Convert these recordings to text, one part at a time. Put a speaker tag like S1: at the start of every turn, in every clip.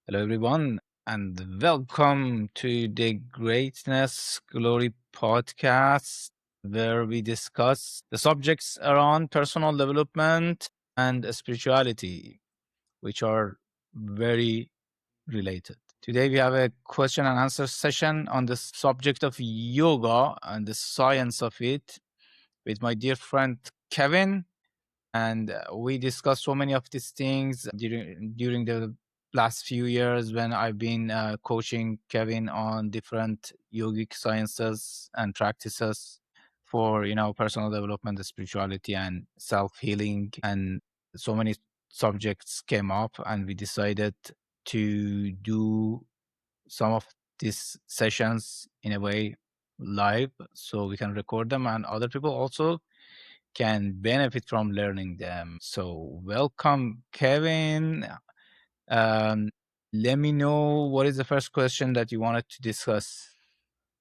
S1: Hello, everyone, and welcome to the Greatness Glory podcast, where we discuss the subjects around personal development and spirituality, which are very related. Today, we have a question and answer session on the subject of yoga and the science of it with my dear friend Kevin. And we discussed so many of these things during the last few years when I've been coaching Kevin on different yogic sciences and practices for personal development, spirituality, and self healing. And so many subjects came up, and we decided to do some of these sessions in a way live so we can record them and other people also can benefit from learning them. So, welcome, Kevin. Um, Let me know what is the first question that you wanted to discuss.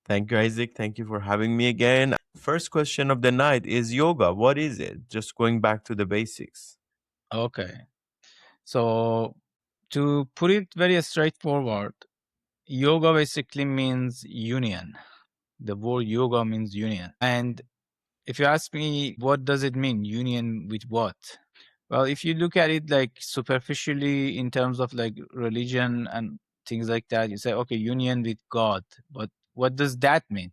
S2: Thank you, Isaac. Thank you for having me again. First question of the night is yoga. What is it? Just going back to the basics.
S1: Okay. So, to put it very straightforward, yoga basically means union. The word yoga means union. And if you ask me, what does it mean? Union with what? Well, if you look at it like superficially in terms of like religion and things like that, you say, okay, union with God. But what does that mean?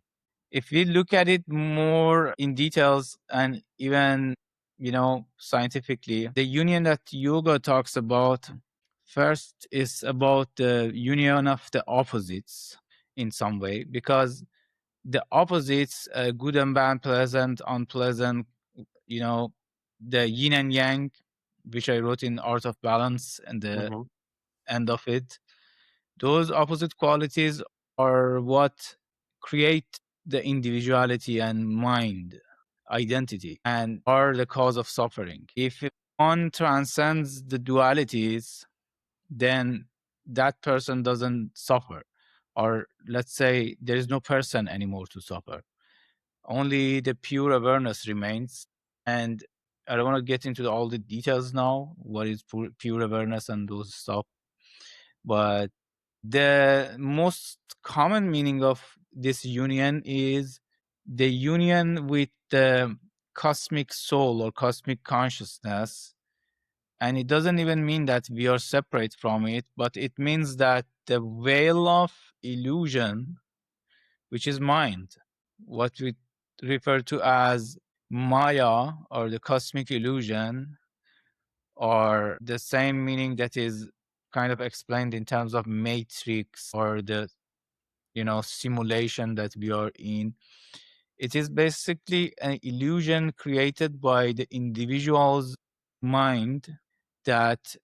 S1: If we look at it more in details and even, scientifically, the union that yoga talks about first is about the union of the opposites in some way, because the opposites, good and bad, pleasant, unpleasant, you know, the yin and yang, which I wrote in Art of Balance and the
S2: Mm-hmm.
S1: end of it, those opposite qualities are what create the individuality and mind identity and are the cause of suffering. If one transcends the dualities, then that person doesn't suffer. Or let's say there is no person anymore to suffer. Only the pure awareness remains. And I don't want to get into all the details now, what is pure awareness and those stuff. But the most common meaning of this union is the union with the cosmic soul or cosmic consciousness. And it doesn't even mean that we are separate from it, but it means that the veil of illusion, which is mind, what we refer to as Maya or the cosmic illusion, or the same meaning that is kind of explained in terms of matrix or the simulation that we are in. It is basically an illusion created by the individual's mind that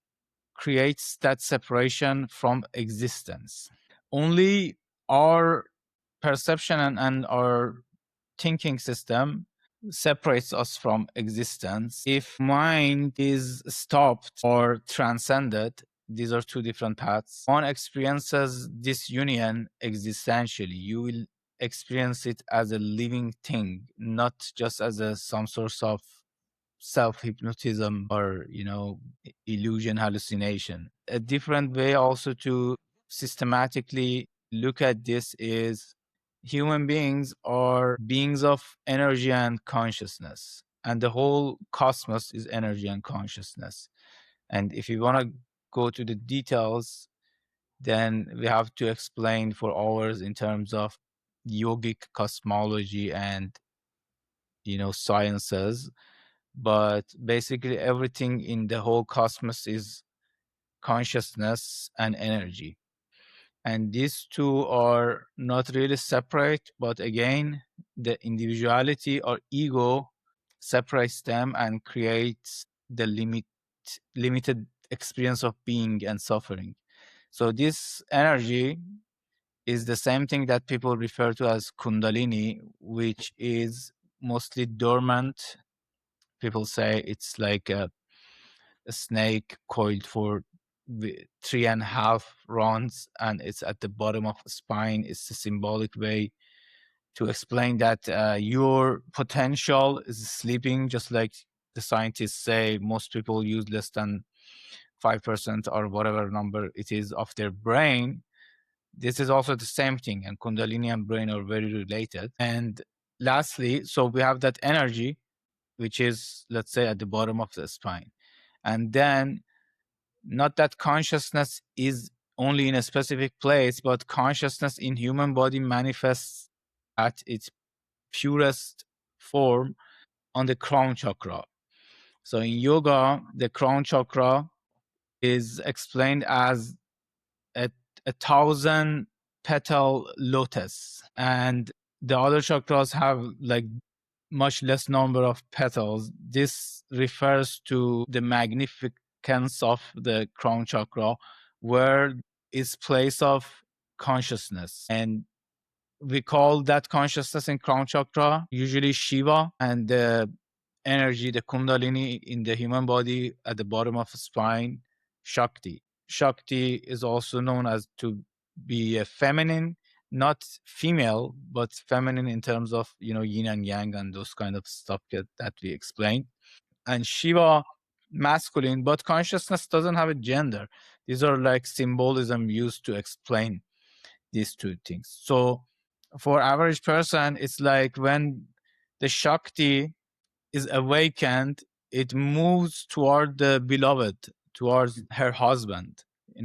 S1: creates that separation from existence. Only our perception and our thinking system separates us from existence. If mind is stopped or transcended, these are two different paths. One experiences this union existentially. You will experience it as a living thing, not just as some source of self-hypnotism or illusion hallucination. A different way also to systematically look at this is human beings are beings of energy and consciousness, and the whole cosmos is energy and consciousness. And if you want to go to the details, then we have to explain for hours in terms of yogic cosmology and sciences. But basically everything in the whole cosmos is consciousness and energy, and these two are not really separate, but again the individuality or ego separates them and creates the limited experience of being and suffering. So this energy is the same thing that people refer to as Kundalini, which is mostly dormant. People say it's like a snake coiled for 3.5 rounds, and it's at the bottom of the spine. It's a symbolic way to explain that your potential is sleeping, just like the scientists say most people use less than 5% or whatever number it is of their brain. This is also the same thing, and Kundalini and brain are very related. And lastly, so we have that energy, which is, let's say, at the bottom of the spine. And then, not that consciousness is only in a specific place, but consciousness in human body manifests at its purest form on the crown chakra. So in yoga, the crown chakra is explained as a, a 1,000 petal lotus, and the other chakras have like much less number of petals. This refers to the magnificence of the crown chakra, where is place of consciousness. And we call that consciousness in crown chakra usually Shiva, and the energy, the Kundalini in the human body at the bottom of the spine, Shakti. Shakti is also known as to be a feminine, not female, but feminine in terms of, yin and yang and those kind of stuff that we explained. And Shiva, masculine, but consciousness doesn't have a gender. These are like symbolism used to explain these two things. So for average person, it's like when the Shakti is awakened, it moves toward the beloved, towards her husband,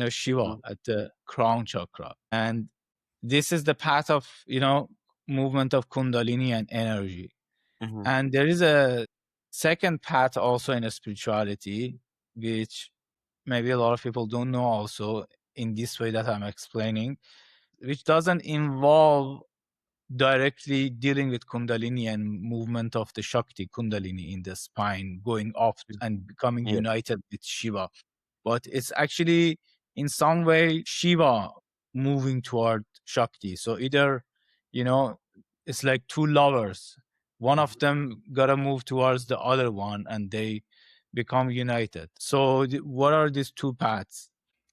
S1: Shiva at the crown chakra. And this is the path of, movement of Kundalini and energy.
S2: Mhm.
S1: And there is a second path also in spirituality, which maybe a lot of people don't know also in this way that I'm explaining, which doesn't involve directly dealing with Kundalini and movement of the Shakti Kundalini in the spine, going off and becoming
S2: Yeah.
S1: united with Shiva. But it's actually in some way Shiva moving toward Shakti. So either, it's like two lovers. One of them gotta move towards the other one and they become united. So what are these two paths?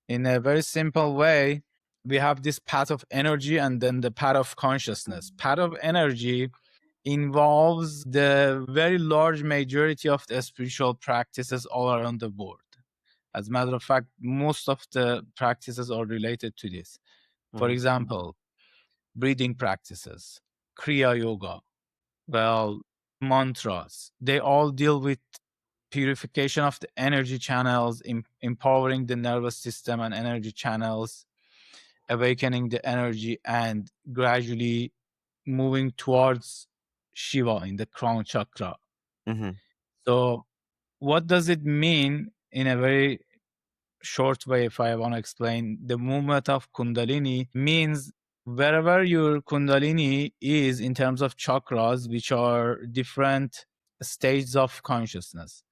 S1: In a very simple way, we have this path of energy and then the path of consciousness. Path of energy involves the very large majority of the spiritual practices all around the world. As a matter of fact, most of the practices are related to this. For
S2: Mhm.
S1: example, breathing practices, Kriya Yoga, well, mantras, they all deal with purification of the energy channels, empowering the nervous system and energy channels, awakening the energy, and gradually moving towards Shiva in the crown chakra.
S2: Mhm.
S1: So, what does it mean in a very short way? If I want to explain, the movement of Kundalini means wherever your Kundalini is in terms of chakras, which are different stages of consciousness,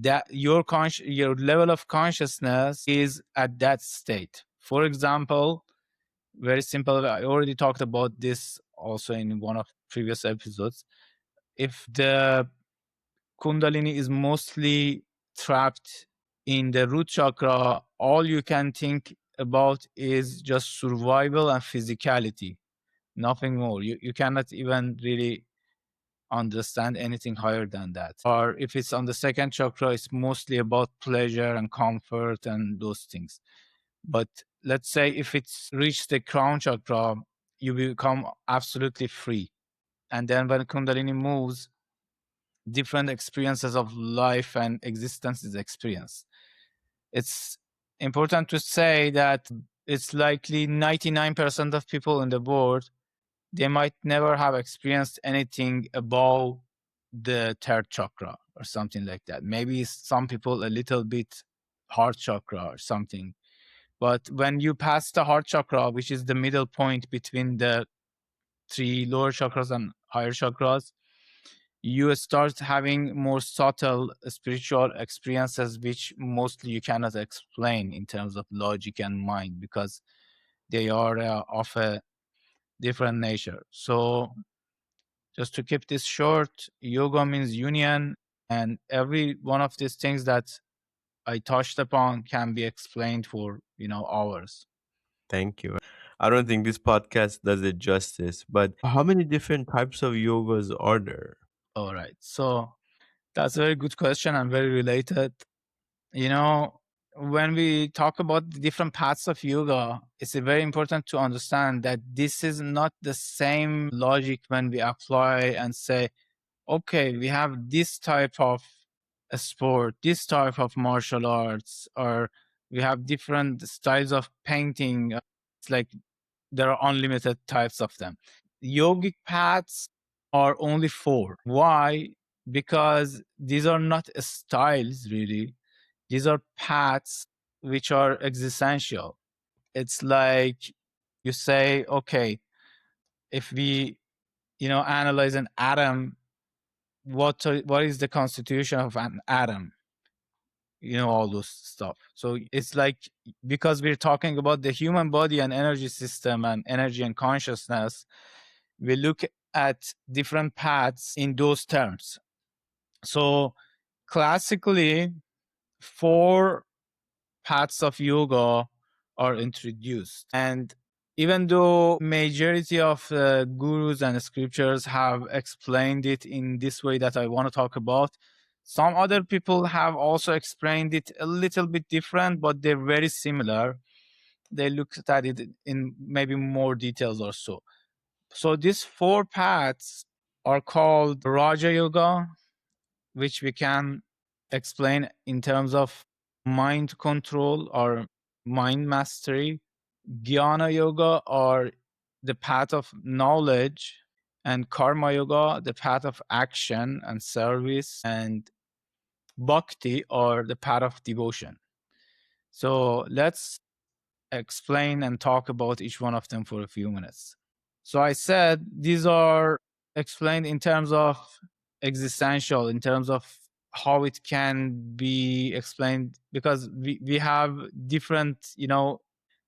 S1: that your level of consciousness is at that state. For example, very simple, I already talked about this also in one of previous episodes. If the Kundalini is mostly trapped in the root chakra, all you can think about is just survival and physicality, nothing more. You cannot even really understand anything higher than that. Or if it's on the second chakra, it's mostly about pleasure and comfort and those things. But let's say if it's reached the crown chakra, you become absolutely free. And then when Kundalini moves, different experiences of life and existence is experienced. It's important to say that it's likely 99% of people in the world, they might never have experienced anything above the third chakra or something like that. Maybe some people a little bit heart chakra or something. But when you pass the heart chakra, which is the middle point between the three lower chakras and higher chakras, you start having more subtle spiritual experiences, which mostly you cannot explain in terms of logic and mind because they are of a different nature. So, just to keep this short, yoga means union, and every one of these things that I touched upon can be explained for hours.
S2: Thank you. I don't think this podcast does it justice, but how many different types of yogas are there?
S1: All right, so that's a very good question and very related. You know, when we talk about the different paths of yoga, it's very important to understand that this is not the same logic when we apply and say, okay, we have this type of a sport, this type of martial arts, or we have different styles of painting. It's like there are unlimited types of them. Yogic paths are only four. Why? Because these are not styles really. These are paths which are existential. It's like you say, okay, if we, analyze an atom, what is the constitution of an atom? All those stuff. So it's like, because we're talking about the human body and energy system and energy and consciousness, we look at different paths in those terms. So classically, four paths of yoga are introduced. And even though majority of gurus and scriptures have explained it in this way that I want to talk about, some other people have also explained it a little bit different, but they're very similar. They looked at it in maybe more details or so. So these four paths are called Raja Yoga, which we can explain in terms of mind control or mind mastery, Jnana Yoga, or the path of knowledge, and Karma Yoga, the path of action and service, and Bhakti, or the path of devotion. So let's explain and talk about each one of them for a few minutes. So I said these are explained in terms of existential, in terms of how it can be explained, because we have different,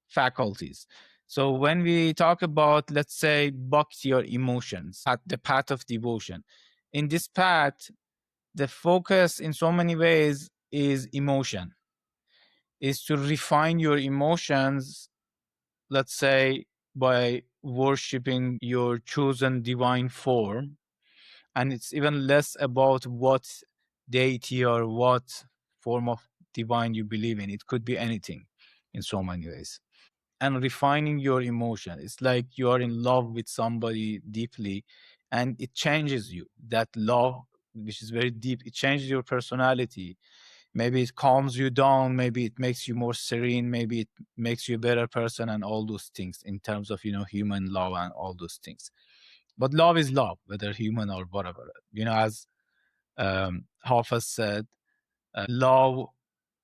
S1: faculties. So when we talk about, let's say, bhakti or emotions, at the path of devotion, in this path, the focus in so many ways is emotion, is to refine your emotions, let's say, by worshiping your chosen divine form. And it's even less about what deity or what form of divine you believe in. It could be anything in so many ways. And refining your emotion. It's like you are in love with somebody deeply, and it changes you. That love, which is very deep, it changes your personality. Maybe it calms you down, maybe it makes you more serene, maybe it makes you a better person, and all those things in terms of, human love and all those things. But love is love, whether human or whatever. As Hafiz said, love,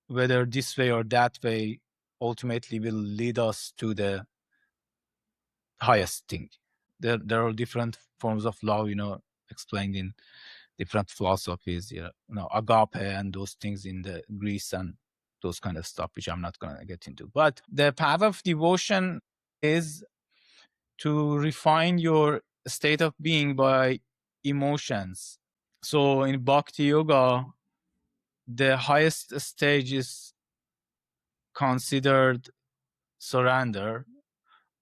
S1: whether this way or that way, ultimately will lead us to the highest thing. There are different forms of love, explained in different philosophies, agape and those things in the Greece and those kind of stuff, which I'm not going to get into. But the path of devotion is to refine your state of being by emotions. So in Bhakti Yoga, the highest stage is considered surrender.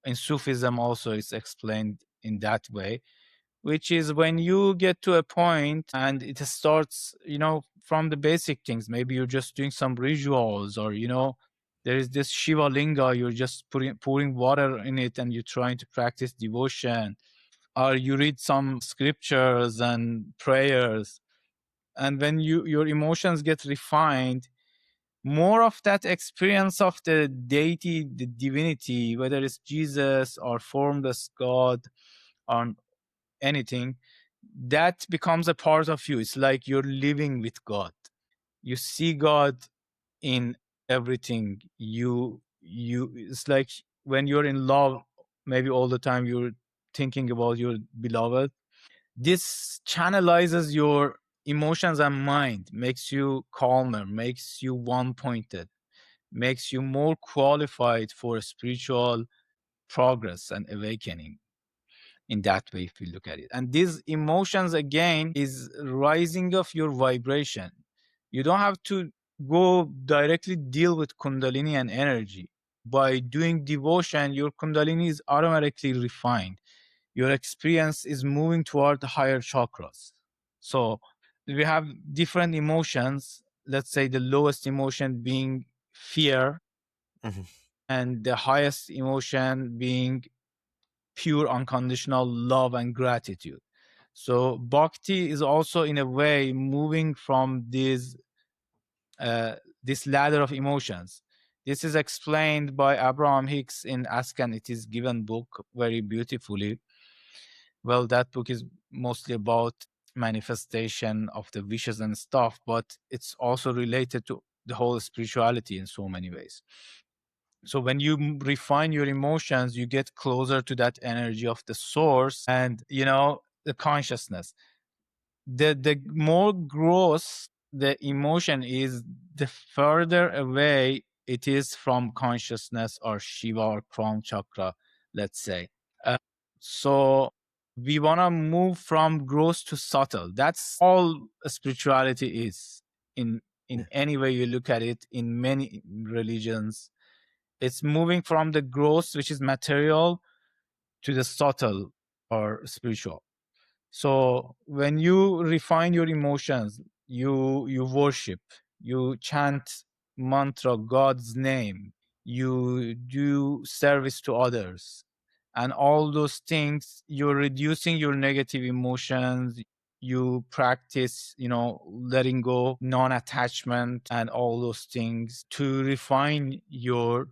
S1: In Sufism also it's explained in that way, which is when you get to a point and it starts, from the basic things. Maybe you're just doing some rituals, or, there is this Shiva Linga, you're just pouring water in it and you're trying to practice devotion, or you read some scriptures and prayers. And when your emotions get refined, more of that experience of the deity, the divinity, whether it's Jesus or formless God or anything, that becomes a part of you. It's like you're living with God. You see God in everything. It's like when you're in love, maybe all the time you're thinking about your beloved. This channelizes your emotions and mind, makes you calmer, makes you one pointed, makes you more qualified for spiritual progress and awakening, in that way, if you look at it. And these emotions, again, is rising of your vibration. You don't have to go directly deal with Kundalini and energy. By doing devotion, your Kundalini is automatically refined. Your experience is moving toward the higher chakras. So we have different emotions. Let's say the lowest emotion being fear,
S2: Mhm.
S1: and the highest emotion being pure unconditional love and gratitude. So bhakti is also in a way moving from uh, this ladder of emotions. This is explained by Abraham Hicks in Ask and It Is Given book very beautifully. Well, that book is mostly about manifestation of the wishes and stuff, but it's also related to the whole spirituality in so many ways. So when you refine your emotions, you get closer to that energy of the source and, the consciousness. The more gross the emotion is, the further away it is from consciousness or Shiva or crown chakra, let's say. Uh, so we want to move from gross to subtle. That's all spirituality is in any way you look at it in many religions. It's moving from the gross, which is material, to the subtle or spiritual. So when you refine your emotions, you worship, you chant mantra, God's name, you do service to others, and all those things, you're reducing your negative emotions. You practice, letting go, non-attachment, and all those things to refine your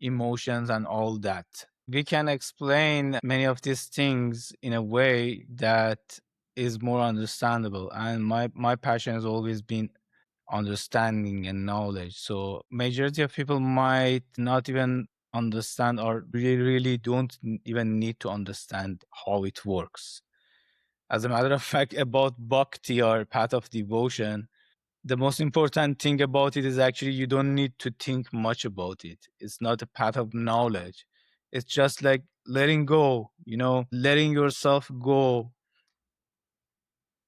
S1: emotions and all that. We can explain many of these things in a way that is more understandable. And my passion has always been understanding and knowledge. So majority of people might not even understand or really don't even need to understand how it works. As a matter of fact, about bhakti or path of devotion, the most important thing about it is actually you don't need to think much about it. It's not a path of knowledge. It's just like letting go, letting yourself go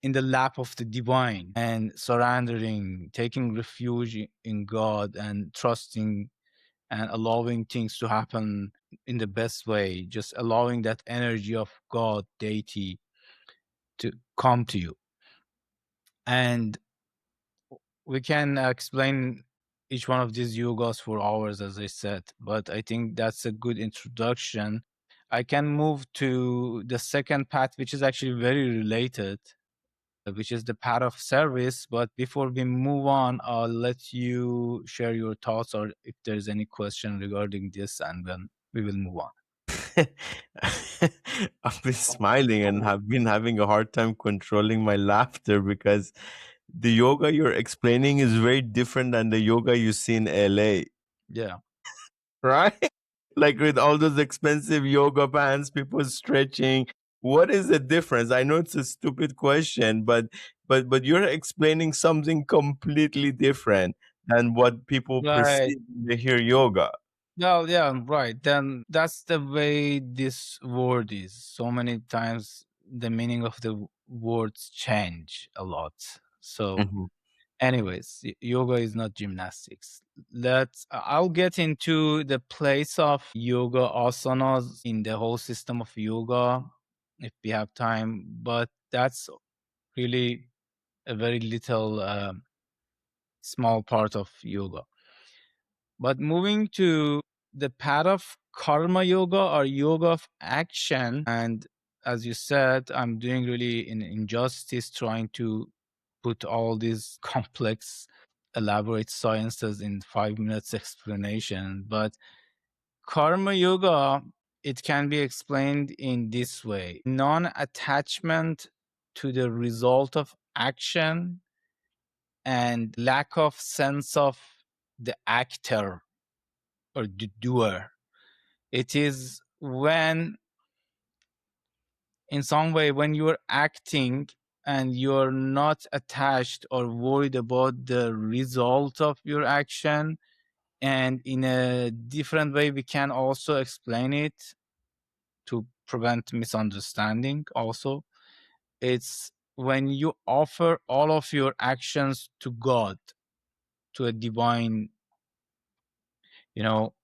S1: in the lap of the divine and surrendering, taking refuge in God and trusting and allowing things to happen in the best way, just allowing that energy of God, deity to come to you. And we can explain each one of these yogas for hours, as I said, but I think that's a good introduction. I can move to the second path, which is actually very related, which is the path of service. But before we move on, I'll let you share your thoughts or if there's any question regarding this, and then we will move on.
S2: I've been smiling and have been having a hard time controlling my laughter because the yoga you're explaining is very different than the yoga you see in LA,
S1: Yeah.
S2: right? Like with all those expensive yoga pants, people stretching. What is the difference? I know it's a stupid question, but you're explaining something completely different than what people
S1: Right.
S2: perceive when they hear yoga.
S1: Well, yeah, right. Then that's the way this word is. So many times the meaning of the words change a lot. So,
S2: Mhm.
S1: anyways, yoga is not gymnastics. I'll get into the place of yoga asanas in the whole system of yoga if we have time, but that's really a very little small part of yoga. But moving to the path of karma yoga or yoga of action, and as you said, I'm doing really an injustice trying to put all these complex, elaborate sciences in 5 minutes explanation. But karma yoga, it can be explained in this way: non attachment to the result of action and lack of sense of the actor or the doer. It is when, in some way, when you're acting and you're not attached or worried about the result of your action. And in a different way, we can also explain it to prevent misunderstanding also. It's when you offer all of your actions to God, to a divine,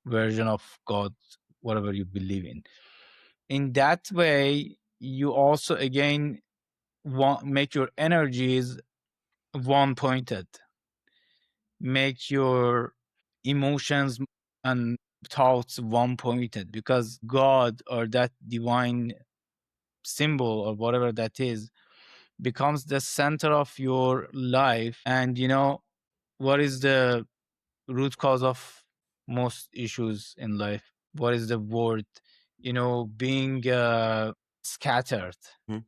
S1: version of God, whatever you believe in. In that way, you also again make your energies one pointed, make your emotions and thoughts one pointed, because God or that divine symbol or whatever that is becomes the center of your life. And what is the root cause of most issues in life? What is the word? Being scattered,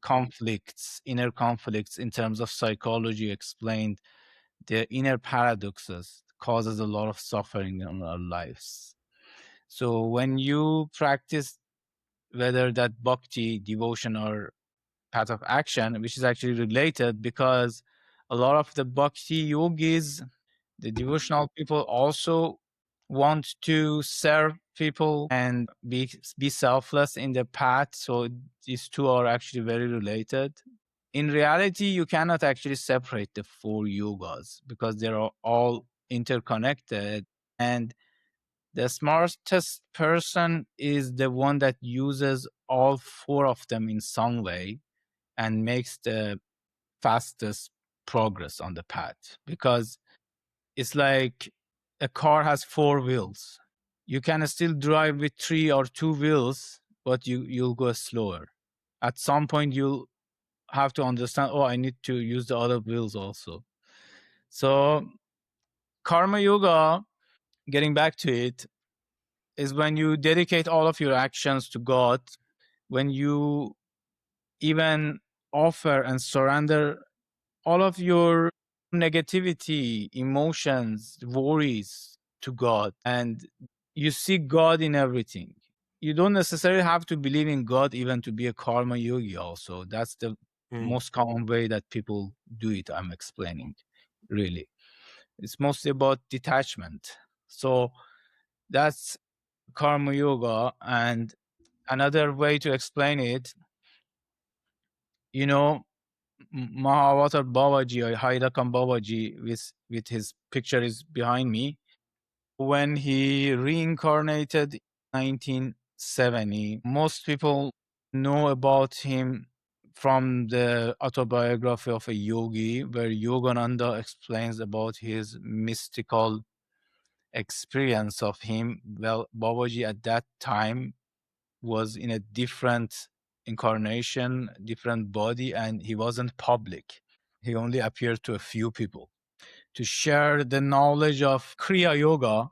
S1: conflicts, inner conflicts. In terms of psychology, explained the inner paradoxes causes a lot of suffering in our lives. So when you practice, whether that bhakti, devotion, or path of action, which is actually related, because a lot of the bhakti yogis, the devotional people, also want to serve people and be selfless in the path. So these two are actually very related. In reality, you cannot actually separate the four yogas because they are all interconnected. And the smartest person is the one that uses all four of them in some way and makes the fastest progress on the path. Because it's like a car has four wheels. You can still drive with three or two wheels, but you'll go slower. At some point, you'll have to understand, oh, I need to use the other wheels also. So karma yoga, getting back to it, is when you dedicate all of your actions to God, when you even offer and surrender all of your negativity, emotions, worries to God, and you see God in everything. You don't necessarily have to believe in God even to be a karma yogi also. That's the most common way that people do it, I'm explaining, really. It's mostly about detachment. So that's karma yoga. And another way to explain it, you know, Mahavatar Babaji or Haidakam Babaji, with his picture is behind me. When he reincarnated in 1970, most people know about him from the autobiography of a yogi, where Yogananda explains about his mystical experience of him. Well, Babaji at that time was in a different incarnation, different body, and he wasn't public. He only appeared to a few people to share the knowledge of Kriya Yoga,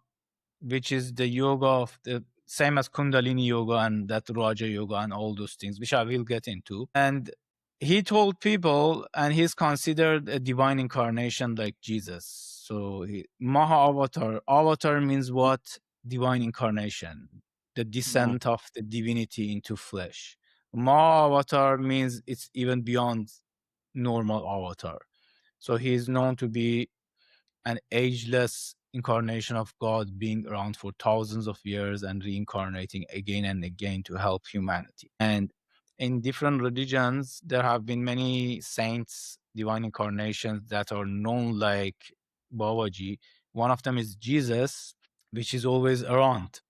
S1: which is the yoga of the same as Kundalini Yoga and that Raja Yoga and all those things, which I will get into. And he told people, and he's considered a divine incarnation like Jesus. So Maha Avatar. Avatar means what? Divine incarnation, the descent of the divinity into flesh. Maha Avatar means it's even beyond normal avatar. So he is known to be an ageless incarnation of God, being around for thousands of years and reincarnating again and again to help humanity. And in different religions, there have been many saints, divine incarnations that are known like Babaji. One of them is Jesus, which is always around.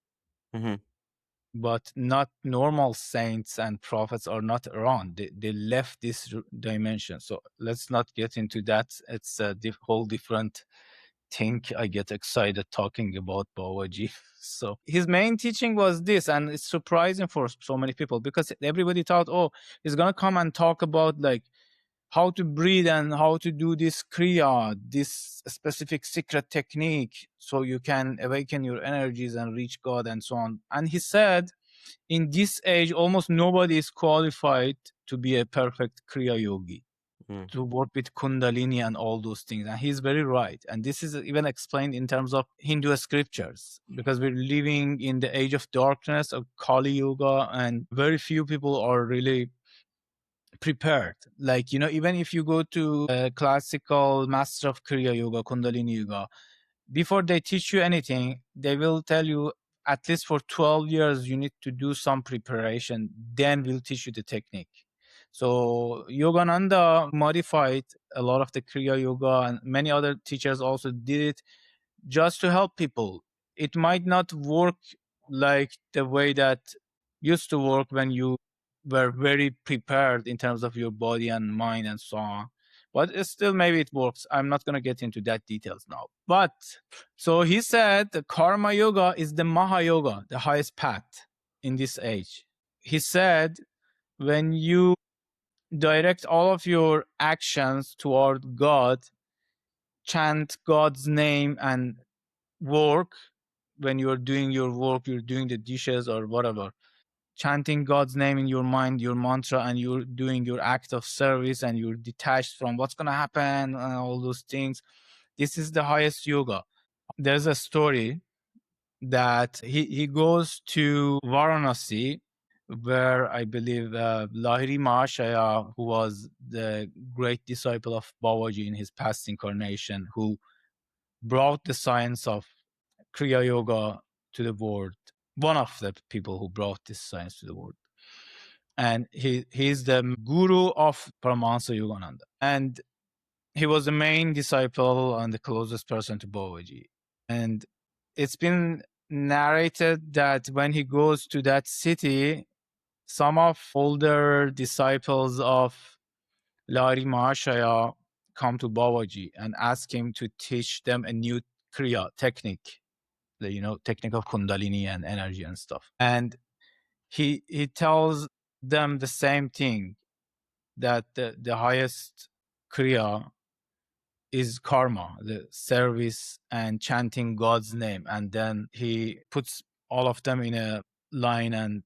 S1: But not normal saints and prophets are not around. They left this dimension. So let's not get into that. It's a whole different thing. I get excited talking about Babaji. So his main teaching was this, and it's surprising for so many people because everybody thought, oh, he's gonna come and talk about like how to breathe and how to do this kriya, this specific secret technique, so you can awaken your energies and reach God and so on. And he said, in this age, almost nobody is qualified to be a perfect kriya yogi, to work with Kundalini and all those things. And he's very right. And this is even explained in terms of Hindu scriptures, because we're living in the age of darkness of Kali Yuga, and very few people are really prepared. Like, even if you go to a classical master of Kriya Yoga, Kundalini Yoga, before they teach you anything, they will tell you at least for 12 years, you need to do some preparation. Then we'll teach you the technique. So Yogananda modified a lot of the Kriya Yoga, and many other teachers also did it just to help people. It might not work like the way that used to work when you were very prepared in terms of your body and mind and so on. but it's still maybe it works. I'm not going to get into that details now. But so he said the karma yoga is the maha yoga, the highest path in this age. He said when you direct all of your actions toward God, chant God's name and work. When you're doing your work, you're doing the dishes or whatever, chanting God's name in your mind, your mantra, and you're doing your act of service and you're detached from what's going to happen and all those things. This is the highest yoga. There's a story that he goes to Varanasi, where I believe Lahiri Mahashaya, who was the great disciple of Babaji in his past incarnation, who brought the science of Kriya Yoga to the world, one of the people who brought this science to the world. And he's the guru of Paramahansa Yogananda. And he was the main disciple and the closest person to Babaji. And it's been narrated that when he goes to that city, some of older disciples of Lahiri Mahashaya come to Babaji and ask him to teach them a new Kriya technique, the technique of Kundalini and energy and stuff. And he tells them the same thing, that the highest Kriya is karma, the service and chanting God's name. And then he puts all of them in a line and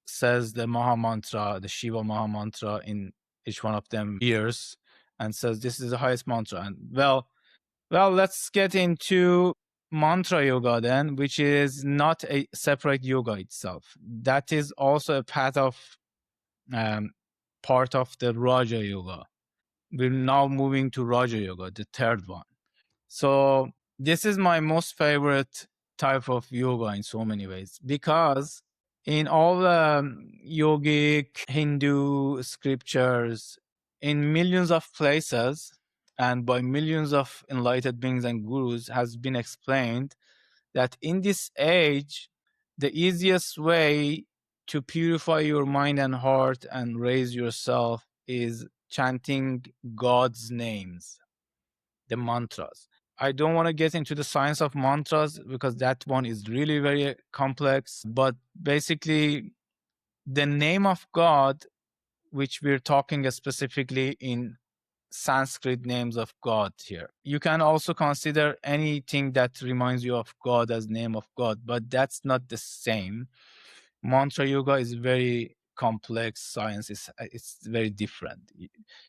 S1: says the Maha Mantra, the Shiva Maha Mantra in each one of them ears, and says this is the highest mantra. And well, let's get into mantra yoga then, which is not a separate yoga itself. That is also a path of part of the Raja Yoga. We're now moving to Raja Yoga, the third one. So this is my most favorite type of yoga in so many ways, because in all the yogic Hindu scriptures, in millions of places and by millions of enlightened beings and gurus, has been explained that in this age, the easiest way to purify your mind and heart and raise yourself is chanting God's names, the mantras. I don't want to get into the science of mantras because that one is really very complex, but basically the name of God, which we're talking specifically in Sanskrit names of God here. You can also consider anything that reminds you of God as name of God, but that's not the same. Mantra yoga is very complex science. It's very different.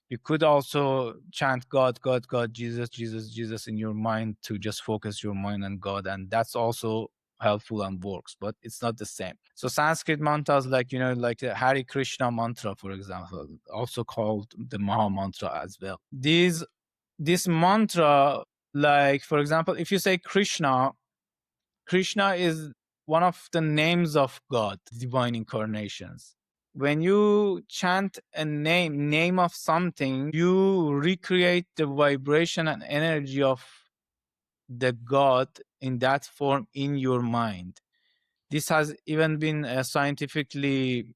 S1: You could also chant God, God, God, Jesus, Jesus, Jesus in your mind to just focus your mind on God, and that's also helpful and works, but it's not the same. So Sanskrit mantras like the Hare Krishna mantra, for example, also called the Maha Mantra as well. This mantra, like for example, if you say Krishna is one of the names of God, divine incarnations. When you chant a name of something, you recreate the vibration and energy of the God in that form in your mind. This has even been scientifically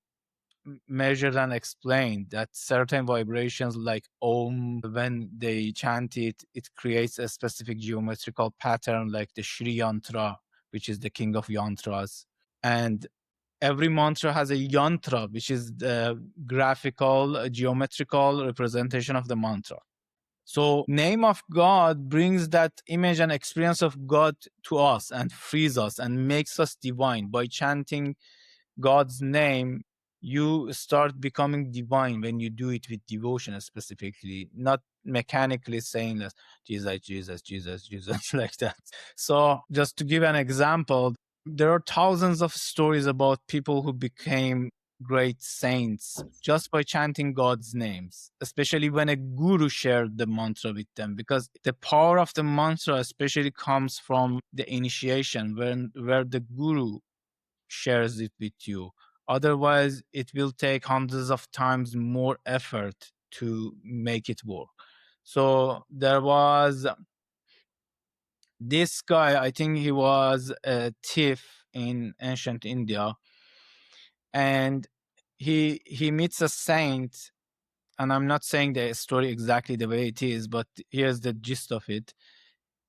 S1: measured and explained, that certain vibrations like Om, when they chant it, it creates a specific geometrical pattern like the Shri Yantra, which is the king of yantras. And every mantra has a yantra, which is the graphical, geometrical representation of the mantra. So name of God brings that image and experience of God to us and frees us and makes us divine. By chanting God's name, you start becoming divine when you do it with devotion specifically, not mechanically saying that Jesus, Jesus, Jesus, Jesus, like that. So just to give an example, there are thousands of stories about people who became great saints just by chanting God's names, especially when a guru shared the mantra with them, because the power of the mantra especially comes from the initiation where the guru shares it with you. Otherwise, it will take hundreds of times more effort to make it work. So there was this guy, I think he was a thief in ancient India, and he meets a saint and I'm not saying the story exactly the way it is, but here's the gist of it.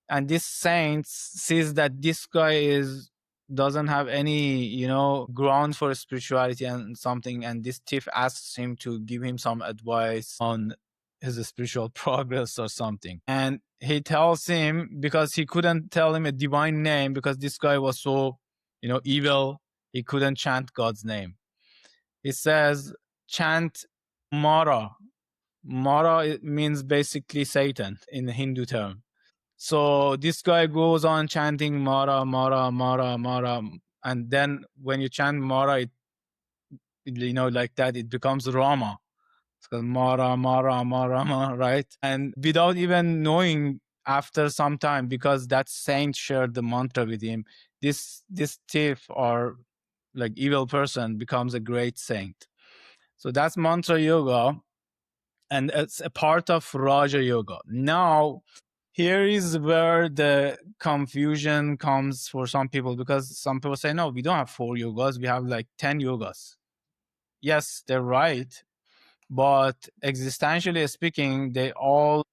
S1: And this saint sees that this guy is doesn't have any, ground for spirituality and something, and this thief asks him to give him some advice on his spiritual progress or something. And he tells him, because he couldn't tell him a divine name because this guy was so, evil, he couldn't chant God's name. He says, chant Mara. Mara means basically Satan in the Hindu term. So this guy goes on chanting Mara, Mara, Mara, Mara. And then when you chant Mara, like that, it becomes Rama. It's called Mara, Mara, Mara, Mara, right? And without even knowing, after some time, because that saint shared the mantra with him, this thief or like evil person becomes a great saint. So that's mantra yoga, and it's a part of Raja Yoga. Now, here is where the confusion comes for some people, because some people say, no, we don't have 4 yogas, we have like 10 yogas. Yes, they're right, but existentially speaking, they all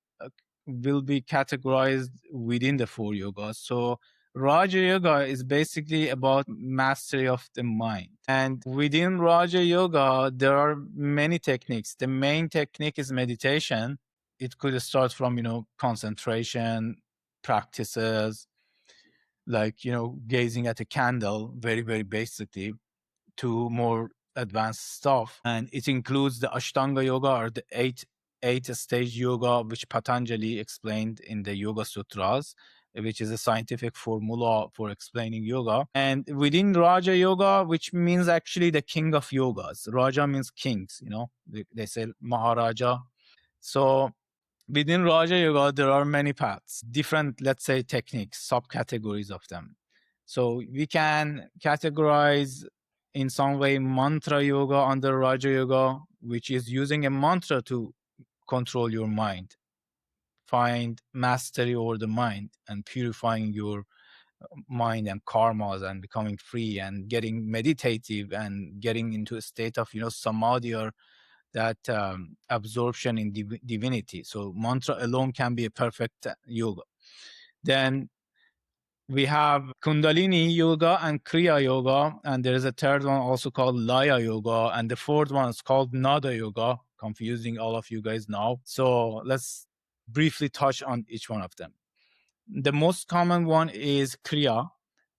S1: will be categorized within the 4 yogas. So Raja Yoga is basically about mastery of the mind. And within Raja Yoga, there are many techniques. The main technique is meditation. It could start from, concentration practices, like, gazing at a candle, very, very basically, to more advanced stuff. And it includes the Ashtanga Yoga, or the eight stage yoga, which Patanjali explained in the Yoga Sutras, which is a scientific formula for explaining yoga. And within Raja Yoga, which means actually the king of yogas. Raja means kings, they say Maharaja. So within Raja Yoga, there are many paths, different, let's say, techniques, subcategories of them. So we can categorize in some way mantra yoga under Raja Yoga, which is using a mantra to control your mind, find mastery over the mind, and purifying your mind and karmas, and becoming free and getting meditative and getting into a state of, samadhi, or that absorption in divinity. So mantra alone can be a perfect yoga. Then we have Kundalini yoga and Kriya yoga, and there is a third one also called Laya yoga, and the fourth one is called Nada yoga, confusing all of you guys now. So let's briefly touch on each one of them. The most common one is Kriya,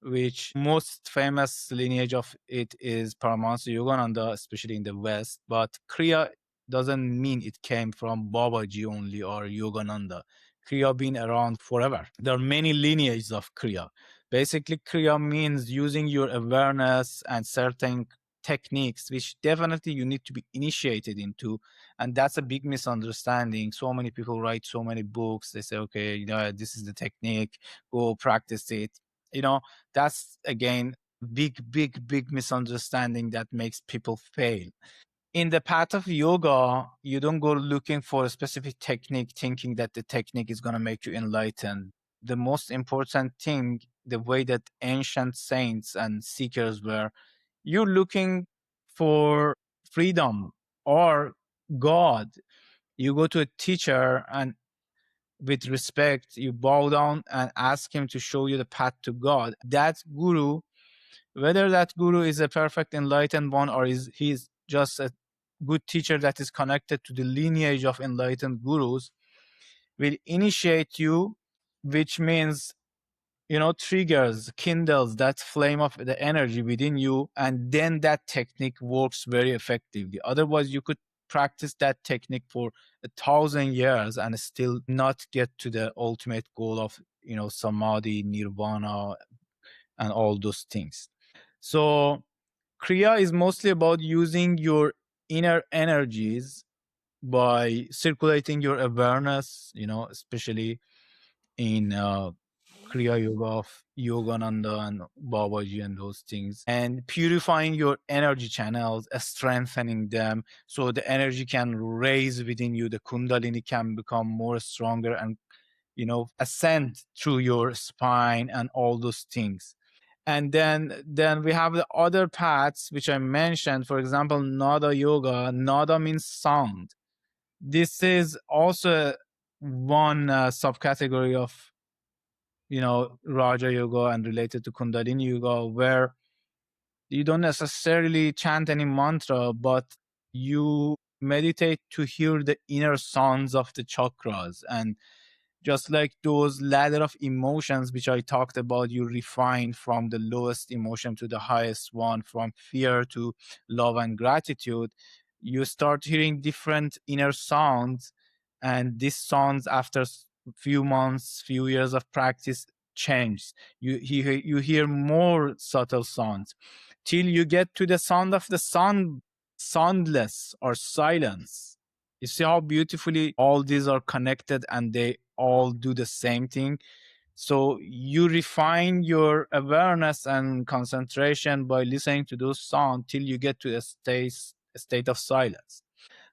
S1: which most famous lineage of it is Paramahansa Yogananda, especially in the West. But Kriya doesn't mean it came from Babaji only or Yogananda. Kriya been around forever. There are many lineages of Kriya. Basically, Kriya means using your awareness and certain techniques, which definitely you need to be initiated into. And that's a big misunderstanding. So many people write so many books. They say, okay, this is the technique, go practice it. That's again big misunderstanding that makes people fail. In the path of yoga, you don't go looking for a specific technique thinking that the technique is going to make you enlightened. The most important thing, the way that ancient saints and seekers were, you're looking for freedom or God. You go to a teacher, and with respect, you bow down and ask him to show you the path to God. That guru, whether that guru is a perfect enlightened one, or he's just a good teacher that is connected to the lineage of enlightened gurus, will initiate you, which means, triggers, kindles that flame of the energy within you, and then that technique works very effectively. Otherwise, you could practice that technique for 1,000 years and still not get to the ultimate goal of, samadhi, nirvana, and all those things. So Kriya is mostly about using your inner energies by circulating your awareness, especially in Kriya Yoga of Yogananda and Babaji and those things, and purifying your energy channels, strengthening them so the energy can raise within you. The Kundalini can become more stronger and, ascend through your spine and all those things. And then we have the other paths which I mentioned. For example, Nada yoga. Nada means sound. This is also one subcategory of, Raja Yoga and related to Kundalini Yoga, where you don't necessarily chant any mantra, but you meditate to hear the inner sounds of the chakras. And just like those ladder of emotions which I talked about, you refine from the lowest emotion to the highest one, from fear to love and gratitude. You start hearing different inner sounds, and these sounds, after few months, few years of practice, change. You hear more subtle sounds till you get to the sound of the soundless or silence. You see how beautifully all these are connected and they all do the same thing. So you refine your awareness and concentration by listening to those sounds till you get to a state of silence.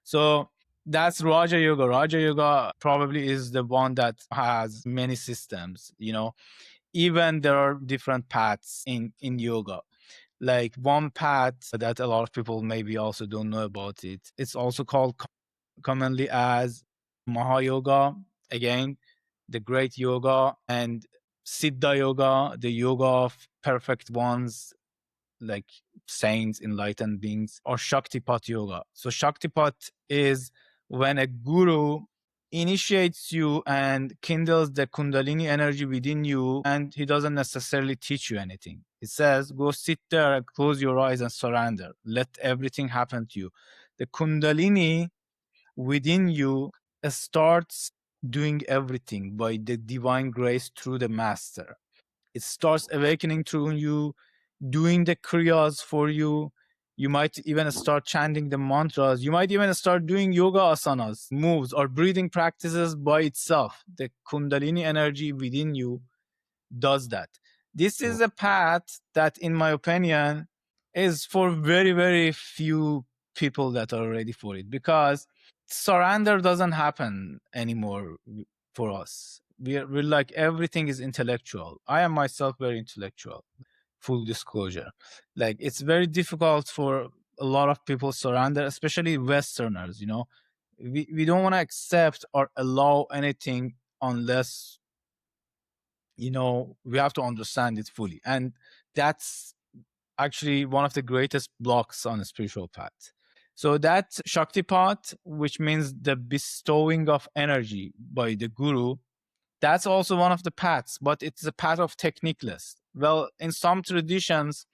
S1: So that's Raja Yoga. Raja Yoga probably is the one that has many systems. Even there are different paths in yoga. Like one path that a lot of people maybe also don't know about it. It's also called commonly as Mahayoga, again, the great yoga, and Siddha Yoga, the yoga of perfect ones, like saints, enlightened beings, or Shaktipat Yoga. So Shaktipat is when a guru initiates you and kindles the Kundalini energy within you, and he doesn't necessarily teach you anything. He says, go sit there and close your eyes and surrender. Let everything happen to you. The Kundalini within you starts doing everything by the divine grace through the master. It starts awakening through you, doing the kriyas for you. You might even start chanting the mantras. You might even start doing yoga asanas, moves, or breathing practices by itself. The Kundalini energy within you does that. This is a path that, in my opinion, is for very, very few people that are ready for it, because surrender doesn't happen anymore for us. We're like, everything is intellectual. I am myself very intellectual, full disclosure. Like, it's very difficult for a lot of people surrender, especially Westerners. We don't want to accept or allow anything unless we have to understand it fully. And that's actually one of the greatest blocks on a spiritual path. So that Shaktipat, which means the bestowing of energy by the guru, that's also one of the paths, but it's a path of techniqueless. Well, in some traditions,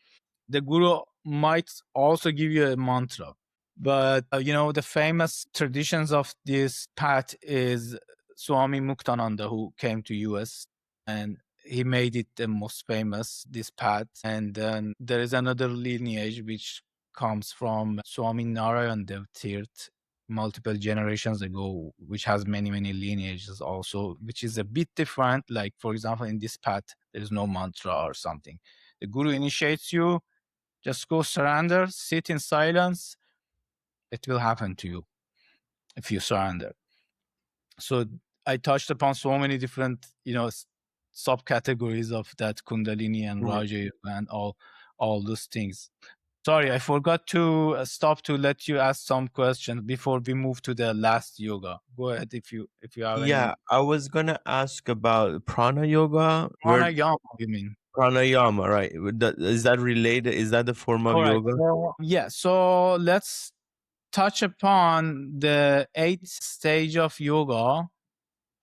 S1: the guru might also give you a mantra. But, the famous traditions of this path is Swami Muktananda, who came to US, and he made it the most famous, this path. And then there is another lineage which comes from Swami Narayan Dev Tirth, multiple generations ago, which has many, many lineages also, which is a bit different. Like, for example, in this path, there is no mantra or something. The guru initiates you, just go surrender, sit in silence. It will happen to you if you surrender. So I touched upon so many different, subcategories of that Kundalini and Raja Yoga and all those things. Sorry, I forgot to stop to let you ask some questions before we move to the last yoga. Go ahead if you have
S2: Yeah,
S1: any.
S2: I was gonna ask about prana yoga. Where
S1: Pranayama, you mean?
S2: pranayama, right? Is that related? Is that the form of
S1: Correct.
S2: yoga?
S1: So, yeah. So let's touch upon the eighth stage of yoga,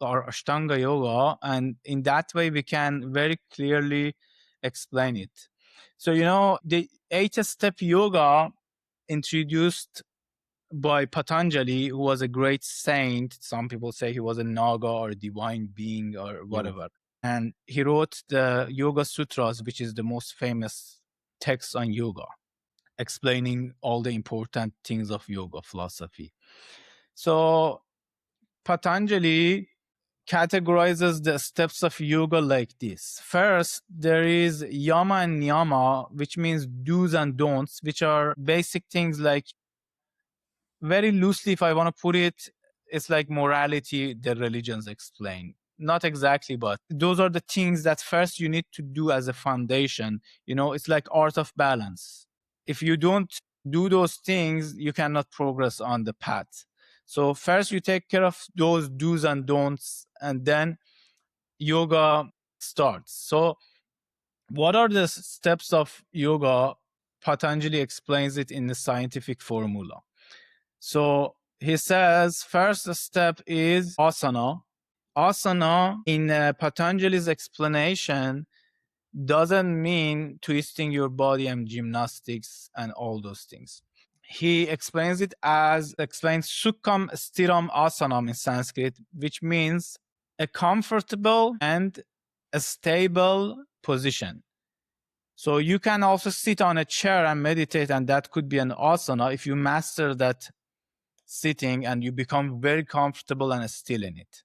S1: or Ashtanga yoga, and in that way we can very clearly explain it. So, the 8 step yoga introduced by Patanjali, who was a great saint. Some people say he was a Naga or a divine being or
S2: Mm.
S1: whatever. And he wrote the Yoga Sutras, which is the most famous text on yoga, explaining all the important things of yoga philosophy. So Patanjali categorizes the steps of yoga like this. First, there is yama and niyama, which means do's and don'ts, which are basic things. Like, very loosely, if I want to put it, it's like morality the religions explain. Not exactly, but those are the things that first you need to do as a foundation. It's like art of balance. If you don't do those things, you cannot progress on the path. So first you take care of those do's and don'ts, and then yoga starts. So what are the steps of yoga? Patanjali explains it in the scientific formula. So he says first step is asana. Asana in Patanjali's explanation doesn't mean twisting your body and gymnastics and all those things. He explains it as Sukham Stiram Asanam in Sanskrit, which means a comfortable and a stable position. So you can also sit on a chair and meditate, and that could be an asana if you master that sitting and you become very comfortable and still in it.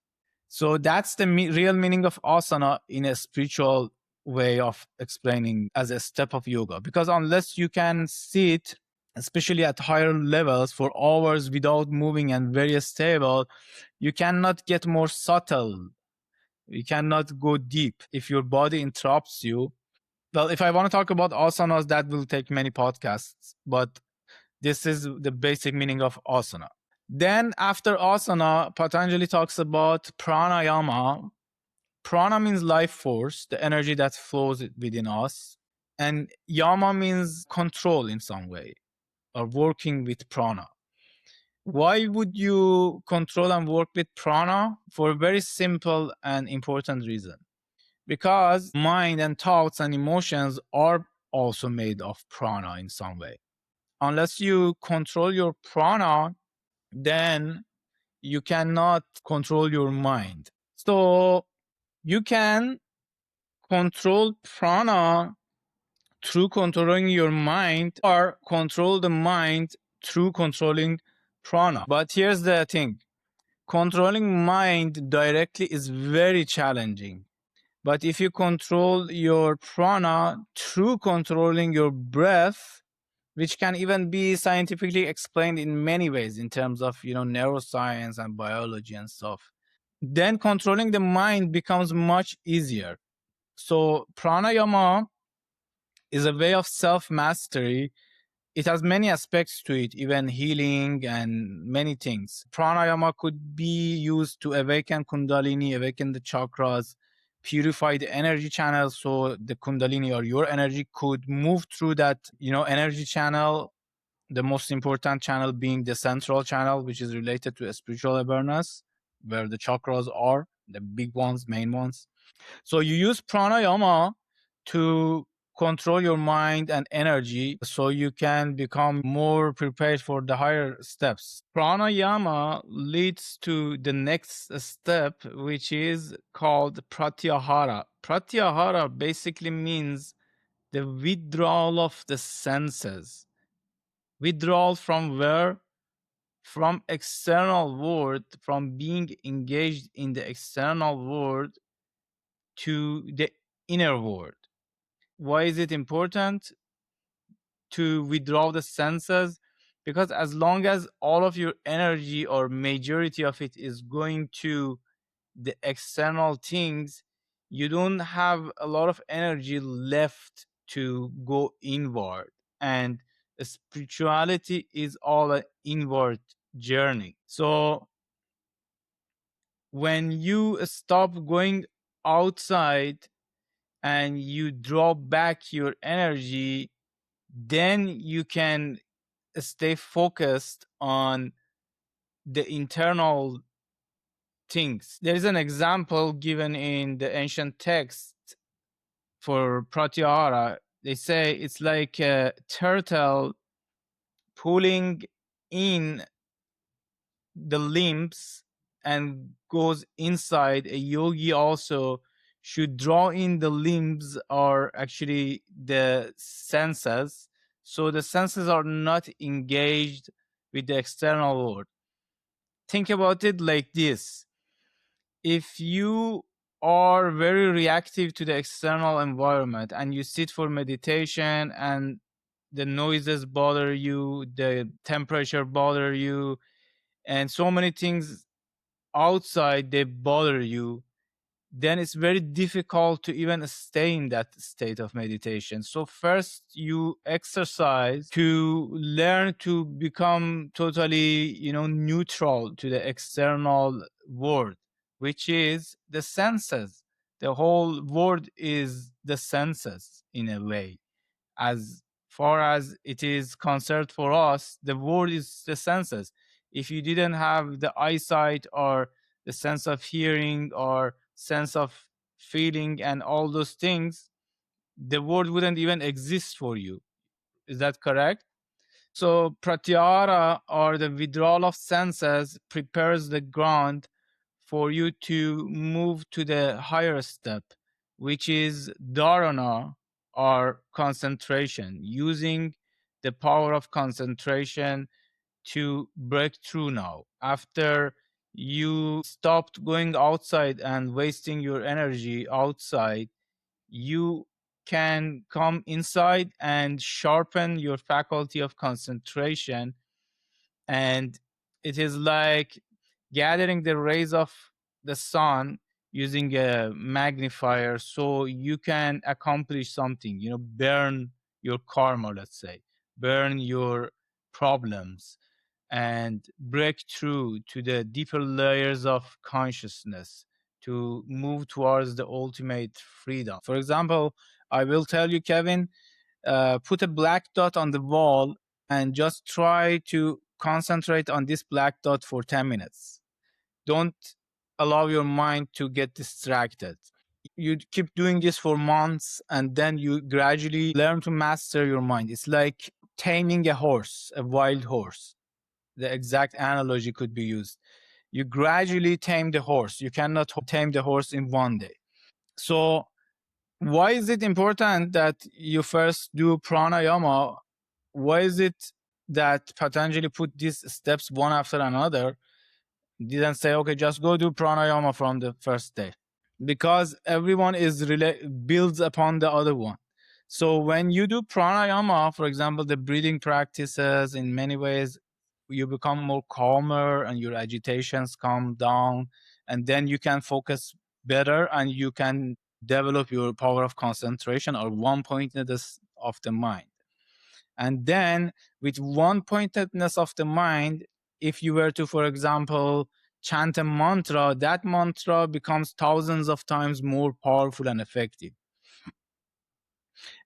S1: So that's the real meaning of asana in a spiritual way of explaining as a step of yoga. Because unless you can sit, especially at higher levels for hours without moving and very stable, you cannot get more subtle. You cannot go deep if your body interrupts you. Well, if I want to talk about asanas, that will take many podcasts, but this is the basic meaning of asana. Then after asana, Patanjali talks about pranayama. Prana means life force, the energy that flows within us. And yama means control in some way, or working with prana. Why would you control and work with prana? For a very simple and important reason. Because mind and thoughts and emotions are also made of prana in some way. Unless you control your prana, then you cannot control your mind. So you can control prana through controlling your mind, or control the mind through controlling prana. But here's the thing. Controlling mind directly is very challenging. But if you control your prana through controlling your breath, which can even be scientifically explained in many ways in terms of, neuroscience and biology and stuff, then controlling the mind becomes much easier. So pranayama is a way of self-mastery. It has many aspects to it, even healing and many things. Pranayama could be used to awaken Kundalini, awaken the chakras, purify the energy channels, so the Kundalini or your energy could move through that, energy channel. The most important channel being the central channel, which is related to a spiritual awareness, where the chakras are, the big ones, main ones. So you use pranayama to control your mind and energy so you can become more prepared for the higher steps. Pranayama leads to the next step, which is called Pratyahara. Pratyahara basically means the withdrawal of the senses. Withdrawal from where? From external world, from being engaged in the external world to the inner world. Why is it important to withdraw the senses? Because as long as all of your energy or majority of it is going to the external things, you don't have a lot of energy left to go inward. And spirituality is all an inward journey. So when you stop going outside and you draw back your energy, then you can stay focused on the internal things. There is an example given in the ancient text for Pratyahara. They say it's like a turtle pulling in the limbs and goes inside. A yogi also should draw in the limbs, or actually the senses, so the senses are not engaged with the external world. Think about it like this. If you are very reactive to the external environment and you sit for meditation and the noises bother you, the temperature bother you, and so many things outside they bother you, then it's very difficult to even stay in that state of meditation. So first you exercise to learn to become totally, neutral to the external world, which is the senses. The whole world is the senses in a way. As far as it is concerned for us, the world is the senses. If you didn't have the eyesight or the sense of hearing or sense of feeling and all those things, the world wouldn't even exist for you. Is that correct? So Pratyahara, or the withdrawal of senses, prepares the ground for you to move to the higher step, which is dharana, or concentration, using the power of concentration to break through now. After you stopped going outside and wasting your energy outside, you can come inside and sharpen your faculty of concentration. And it is like gathering the rays of the sun using a magnifier, so you can accomplish something, burn your karma, let's say, burn your problems, and break through to the deeper layers of consciousness to move towards the ultimate freedom. For example, I will tell you, Kevin, put a black dot on the wall and just try to concentrate on this black dot for 10 minutes. Don't allow your mind to get distracted. You keep doing this for months, and then you gradually learn to master your mind. It's like taming a horse, a wild horse. The exact analogy could be used. You gradually tame the horse. You cannot tame the horse in one day. So why is it important that you first do pranayama? Why is it that Patanjali put these steps one after another? Didn't say, okay, just go do pranayama from the first day, because everyone is builds upon the other one. So when you do pranayama, for example, the breathing practices, in many ways you become more calmer and your agitations calm down, and then you can focus better and you can develop your power of concentration, or one pointedness of the mind. And then with one pointedness of the mind, if you were to, for example, chant a mantra, that mantra becomes thousands of times more powerful and effective.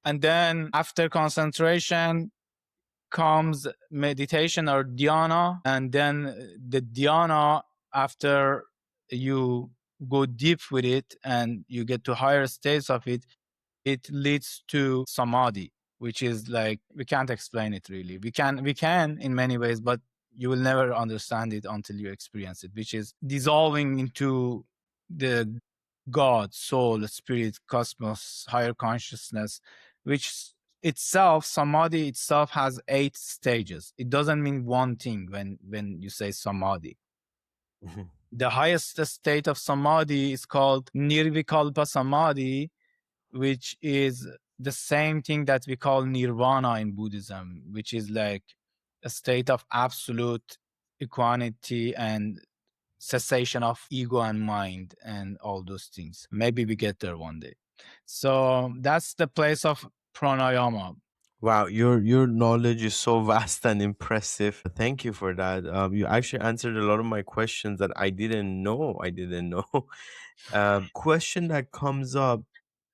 S1: And then after concentration comes meditation, or dhyana. And then the dhyana, after you go deep with it and you get to higher states of it, it leads to samadhi, which is like, we can't explain it really. We can in many ways, but you will never understand it until you experience it, which is dissolving into the God, soul, spirit, cosmos, higher consciousness, which itself, samadhi itself has 8 stages. It doesn't mean one thing when you say samadhi.
S2: Mhm.
S1: The highest state of samadhi is called nirvikalpa samadhi, which is the same thing that we call nirvana in Buddhism, which is like a state of absolute equanimity and cessation of ego and mind and all those things. Maybe we get there one day. So that's the place of pranayama.
S2: Wow, your knowledge is so vast and impressive. Thank you for that. You actually answered a lot of my questions that I didn't know. I didn't know. Question that comes up.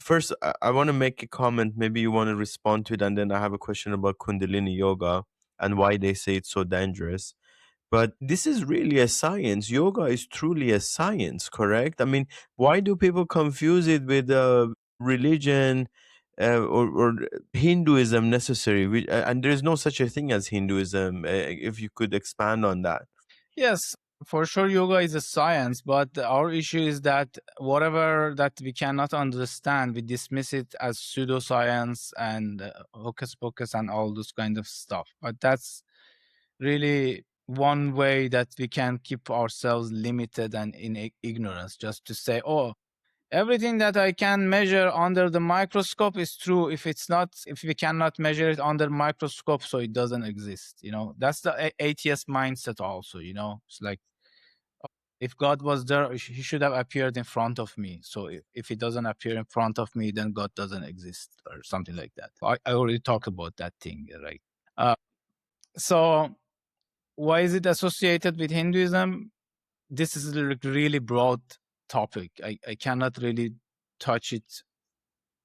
S2: First, I want to make a comment. Maybe you want to respond to it, and then I have a question about Kundalini yoga and why they say it's so dangerous. But this is really a science. Yoga is truly a science, correct? I mean, why do people confuse it with religion or Hinduism necessary? And there is no such a thing as Hinduism. If you could expand on that.
S1: Yes, for sure, yoga is a science, but our issue is that whatever that we cannot understand, we dismiss it as pseudoscience and hocus pocus and all those kind of stuff. But that's really one way that we can keep ourselves limited and in ignorance, just to say, oh, everything that I can measure under the microscope is true. If we cannot measure it under microscope, so it doesn't exist. That's the atheist mindset also. It's like, If God was there, he should have appeared in front of me. So if he doesn't appear in front of me, then God doesn't exist or something like that. I already talked about that thing, right? So why is it associated with Hinduism? This is a really broad topic. I cannot really touch it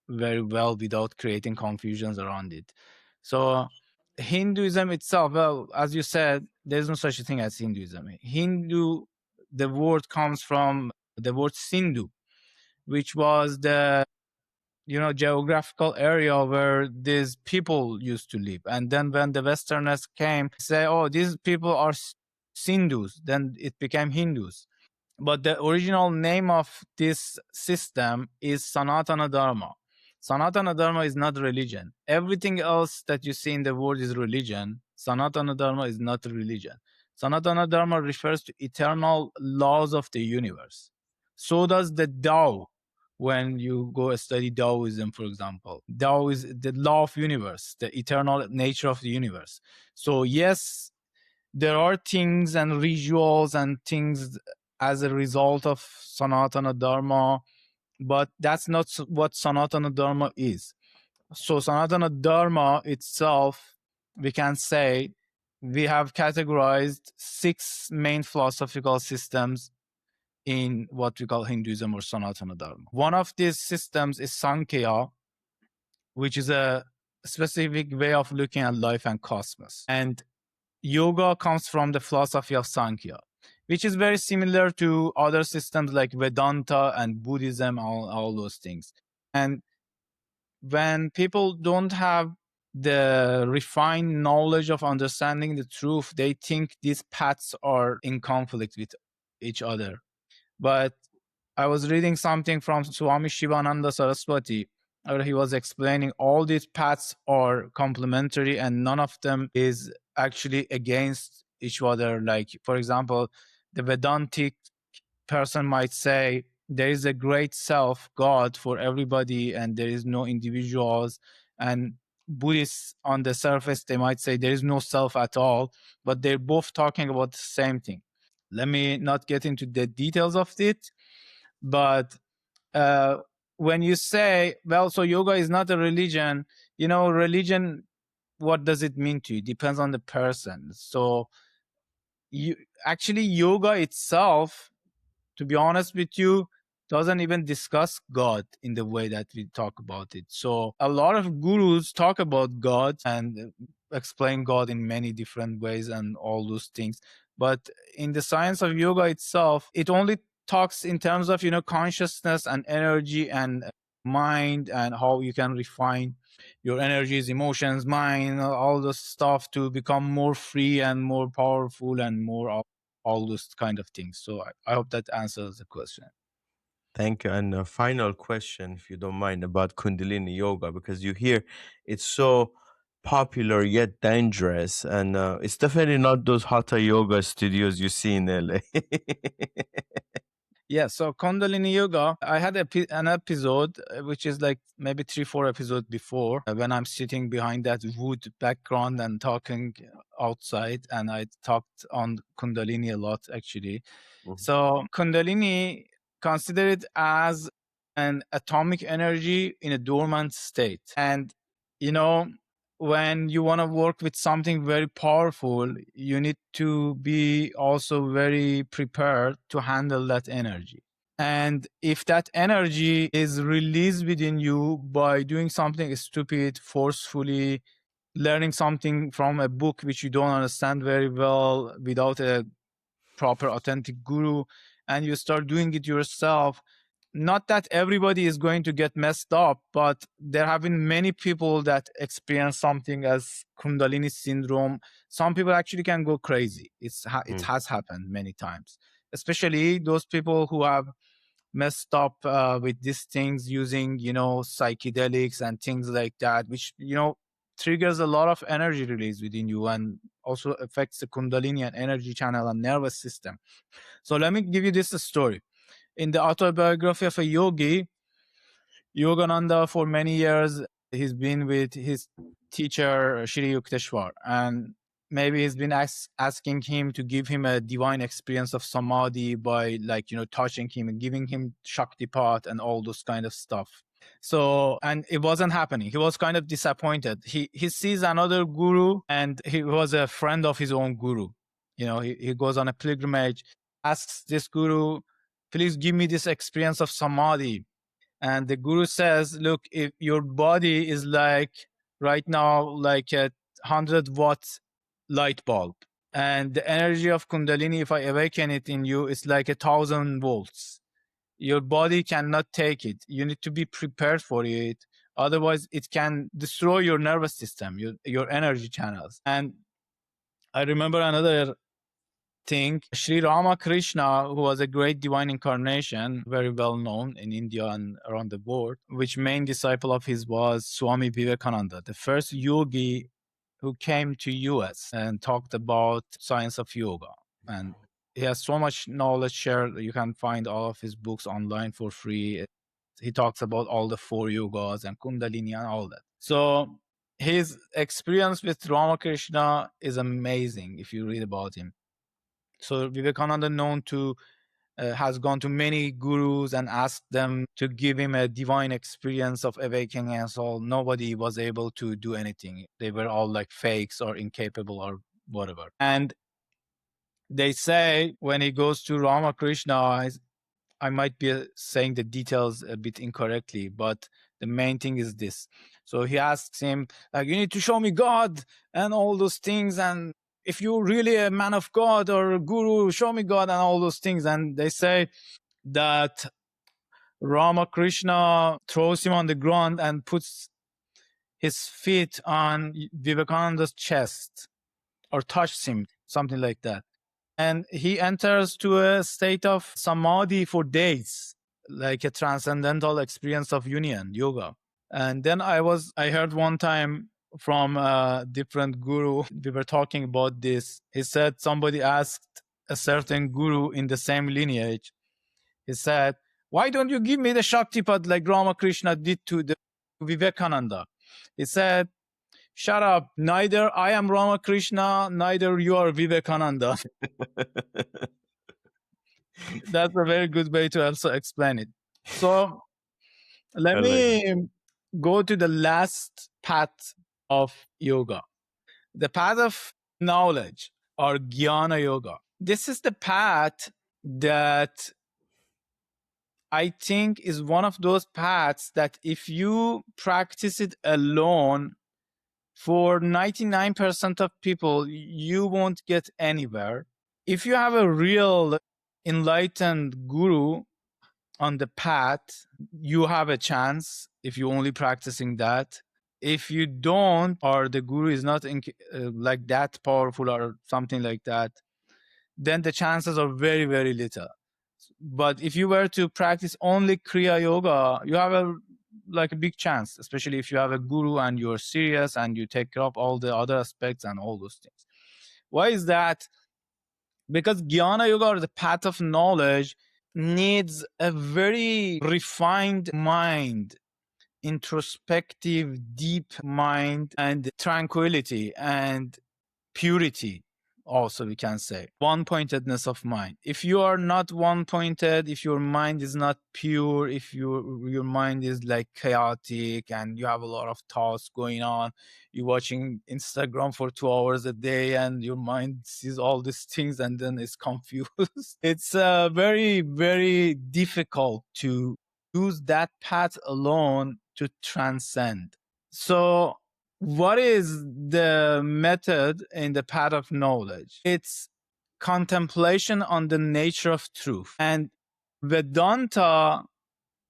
S1: very well without creating confusions around it. So Hinduism itself, well, as you said, there's no such a thing as Hinduism. Hindu, the word comes from the word Sindhu, which was the geographical area where these people used to live. And then when the Westerners came, say, oh, these people are Sindhus, then it became Hindus. But the original name of this system is Sanatana Dharma. Sanatana Dharma is not religion. Everything else that you see in the world is religion. Sanatana Dharma is not religion. Sanatana Dharma refers to eternal laws of the universe. So does the Tao. When you go study Taoism, for example, Tao is the law of universe, the eternal nature of the universe. So yes, there are things and rituals and things as a result of Sanatana Dharma, but that's not what Sanatana Dharma is. So Sanatana Dharma itself, we can say, we have categorized 6 main philosophical systems in what we call Hinduism or Sanatana Dharma. One of these systems is Sankhya, which is a specific way of looking at life and cosmos. And yoga comes from the philosophy of Sankhya, which is very similar to other systems like Vedanta and Buddhism, all those things. And when people don't have the refined knowledge of understanding the truth, they think these paths are in conflict with each other. But I was reading something from Swami Shivananda Saraswati, where he was explaining all these paths are complementary and none of them is actually against each other. Like, for example, the Vedantic person might say there is a great self, God, for everybody, and there is no individuals. And Buddhists, on the surface, they might say there is no self at all, but they're both talking about the same thing. Let me not get into the details of it, but when you say, well, so yoga is not a religion, religion, what does it mean to you? Depends on the person. So you actually, yoga itself, to be honest with you, doesn't even discuss God in the way that we talk about it. So a lot of gurus talk about God and explain God in many different ways and all those things. But in the science of yoga itself, it only talks in terms of, consciousness and energy and mind and how you can refine your energies, emotions, mind, all this stuff to become more free and more powerful and more all those kind of things. So I hope that answers the question.
S2: Thank you. And a final question, if you don't mind, about Kundalini yoga, because you hear it's so popular yet dangerous, and it's definitely not those hatha yoga studios you see in LA.
S1: Yeah, so Kundalini Yoga, I had an episode, which is like maybe 3-4 episodes before, when I'm sitting behind that wood background and talking outside, and I talked on Kundalini a lot, actually. So Kundalini, consider it as an atomic energy in a dormant state. And, when you want to work with something very powerful, you need to be also very prepared to handle that energy. And if that energy is released within you by doing something stupid, forcefully, learning something from a book which you don't understand very well without a proper authentic guru, and you start doing it yourself, not that everybody is going to get messed up, but there have been many people that experience something as Kundalini syndrome. Some people actually can go crazy. It has happened many times, especially those people who have messed up with these things using, psychedelics and things like that, which, triggers a lot of energy release within you and also affects the Kundalini and energy channel and nervous system. So let me give you this story. In the autobiography of a yogi, Yogananda, for many years, he's been with his teacher, Shri Yukteswar. And maybe he's been asking him to give him a divine experience of samadhi by, like, touching him and giving him shaktipat and all those kind of stuff. So, and it wasn't happening. He was kind of disappointed. He sees another guru, and he was a friend of his own guru. He goes on a pilgrimage, asks this guru, please give me this experience of samadhi. And the guru says, look, if your body is like right now, like a 100-watt light bulb, and the energy of Kundalini, if I awaken it in you, is like 1,000 volts. Your body cannot take it. You need to be prepared for it. Otherwise, it can destroy your nervous system, your energy channels. And I remember another thing. Sri Ramakrishna, who was a great divine incarnation, very well known in India and around the world, which main disciple of his was Swami Vivekananda, the first yogi who came to US and talked about science of yoga. And he has so much knowledge shared. You can find all of his books online for free. He talks about all the 4 yogas and Kundalini and all that. So his experience with Ramakrishna is amazing if you read about him. So Vivekananda has gone to many gurus and asked them to give him a divine experience of awakening and so nobody was able to do anything. They were all like fakes or incapable or whatever. And they say when he goes to Ramakrishna, I might be saying the details a bit incorrectly, but the main thing is this. So he asks him, like, you need to show me God and all those things. And if you're really a man of God or a guru, show me God and all those things. And they say that Ramakrishna throws him on the ground and puts his feet on Vivekananda's chest or touches him, something like that. And he enters to a state of samadhi for days, like a transcendental experience of union, yoga. And then I heard one time from a different guru, we were talking about this. He said somebody asked a certain guru in the same lineage, he said, why don't you give me the Shaktipat like Ramakrishna did to the Vivekananda? He said, shut up. Neither I am Ramakrishna, neither you are Vivekananda. That's a very good way to also explain it. So let me go to the last path of yoga, the path of knowledge or Jnana yoga. This is the path that I think is one of those paths that if you practice it alone, for 99% of people, you won't get anywhere. If you have a real enlightened guru on the path, you have a chance if you're only practicing that. If you don't, or the guru is not like that powerful or something like that, then the chances are very, very little. But if you were to practice only Kriya Yoga, you have a big chance, especially if you have a guru and you're serious and you take care of all the other aspects and all those things. Why is that? Because Jnana Yoga, or the path of knowledge, needs a very refined mind, introspective, deep mind, and tranquility and purity. Also, we can say one-pointedness of mind. If you are not one-pointed, if your mind is not pure, if your mind is like chaotic and you have a lot of thoughts going on, you're watching Instagram for 2 hours a day and your mind sees all these things and then it's confused. It's very, very difficult to use that path alone to transcend. So what is the method in the path of knowledge? It's contemplation on the nature of truth. And Vedanta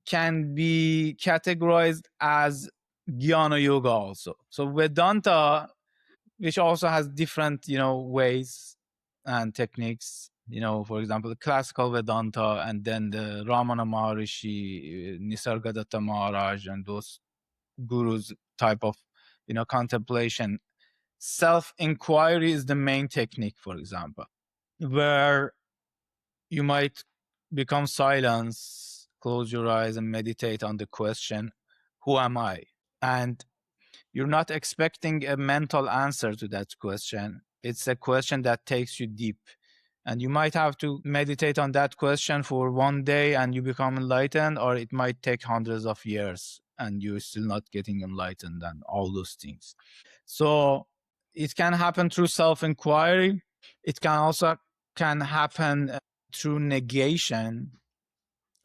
S1: can be categorized as Jnana Yoga also. So Vedanta, which also has different, ways and techniques, for example, the classical Vedanta and then the Ramana Maharishi, Nisargadatta Maharaj and those gurus type of contemplation. Self-inquiry is the main technique, for example, where you might become silence, close your eyes and meditate on the question, who am I? And you're not expecting a mental answer to that question. It's a question that takes you deep. And you might have to meditate on that question for one day and you become enlightened, or it might take hundreds of years and you're still not getting enlightened and all those things. So it can happen through self-inquiry. It can also can happen through negation,